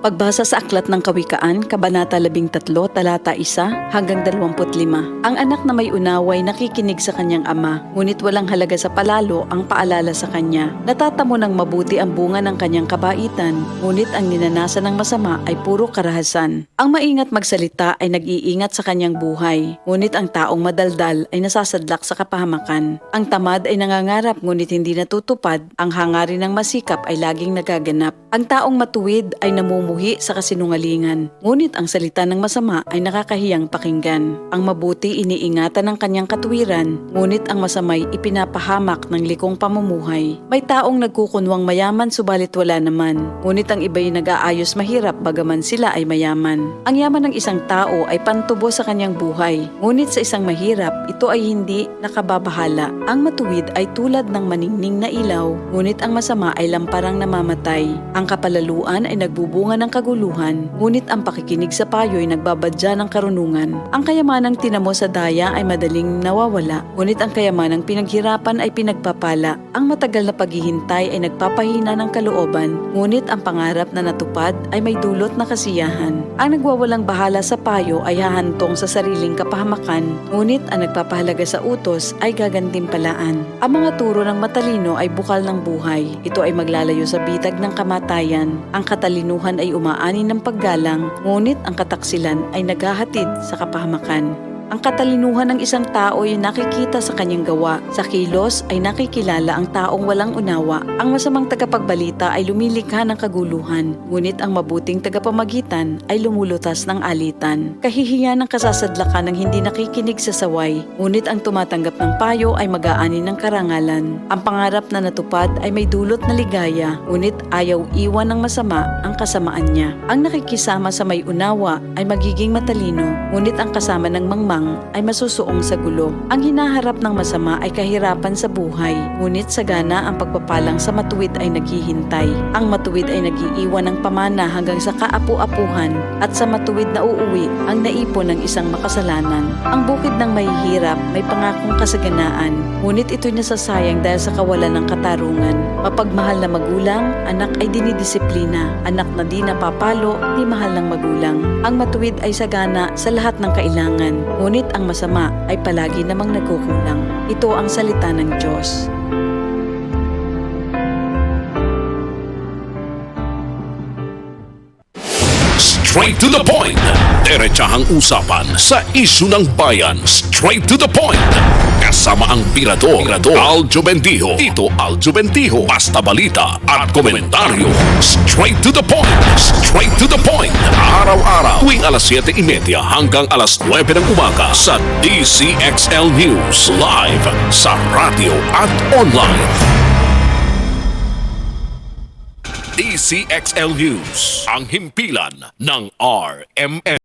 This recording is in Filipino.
Pagbasa sa Aklat ng Kawikaan, Kabanata 13, talata 1 hanggang 25. Ang anak na may unaway nakikinig sa kanyang ama, ngunit walang halaga sa palalo ang paalala sa kanya. Natatamo ng mabuti ang bunga ng kanyang kabaitan, ngunit ang ninanasan ng masama ay puro karahasan. Ang maingat magsalita ay nag-iingat sa kanyang buhay, ngunit ang taong madaldal ay nasasadlak sa kapahamakan. Ang tamad ay nangangarap ngunit hindi natutupad, ang hangarin ng masikap ay laging nagaganap. Ang taong matuwid ay namumuhay sa kasinungalingan, ngunit ang salita ng masama ay nakakahiyang pakinggan. Ang mabuti iniingatan ng kanyang katuwiran, ngunit ang masamay ipinapahamak ng likong pamumuhay. May taong nagkukunwang mayaman subalit wala naman, ngunit ang iba'y nag-aayos mahirap bagaman sila ay mayaman. Ang yaman ng isang tao ay pantubo sa kanyang buhay, ngunit sa isang mahirap, ito ay hindi nakababahala. Ang matuwid ay tulad ng maningning na ilaw, ngunit ang masama ay lamparang namamatay. Ang kapalaluan ay nagbubunga ng kaguluhan, ngunit ang pakikinig sa payo ay nagbabadya ng karunungan. Ang kayamanang tinamo sa daya ay madaling nawawala, ngunit ang kayamanang pinaghirapan ay pinagpapala. Ang matagal na paghihintay ay nagpapahina ng kalooban, ngunit ang pangarap na natupad ay may dulot na kasiyahan. Ang nagwawalang bahala sa payo ay hahantong sa sariling kapahamakan, ngunit ang nagpapahalaga sa utos ay gagantimpalaan. Ang mga turo ng matalino ay bukal ng buhay. Ito ay maglalayo sa bitag ng kamatayan. Ang katalinuhan ay umaani ng paggalang, ngunit ang kataksilan ay naghahatid sa kapahamakan. Ang katalinuhan ng isang tao ay nakikita sa kanyang gawa. Sa kilos ay nakikilala ang taong walang unawa. Ang masamang tagapagbalita ay lumilikha ng kaguluhan, ngunit ang mabuting tagapamagitan ay lumulutas ng alitan. Kahihiyan ng kasasadlakan ng hindi nakikinig sa saway, ngunit ang tumatanggap ng payo ay mag-aani ng karangalan. Ang pangarap na natupad ay may dulot na ligaya, ngunit ayaw iwan ng masama ang kasamaan niya. Ang nakikisama sa may unawa ay magiging matalino, ngunit ang kasama ng mangmang ay masusuong sa gulo. Ang hinaharap ng masama ay kahirapan sa buhay, ngunit sagana ang pagpapalang sa matuwid ay naghihintay. Ang matuwid ay nag-iiwan ng pamana hanggang sa kaapu-apuhan, at sa matuwid na uuwi ang naipon ng isang makasalanan. Ang bukid ng mahihirap may pangakong kasaganaan, ngunit ito'y nasasayang dahil sa kawalan ng katarungan. Mapagmahal na magulang, anak ay dinidisiplina. Anak na di napapalo, di mahal ng magulang. Ang matuwid ay sagana sa lahat ng kailangan, ngunit ang masama ay palagi namang nagkukulang. Ito ang salita ng Diyos. Straight to the point. Diretsahang usapan sa isyu ng bayan. Straight to the point. Kasama ang Birador, Aljo Bendijo, Tito Aljo Bendijo, Basta Balita at komentaryo. Straight to the point. Straight to the point. Araw-araw tuwing alas 7:30 hanggang alas 9 ng umaga sa DCXL News. Live sa radio at online. DCXL News, ang himpilan ng RMN.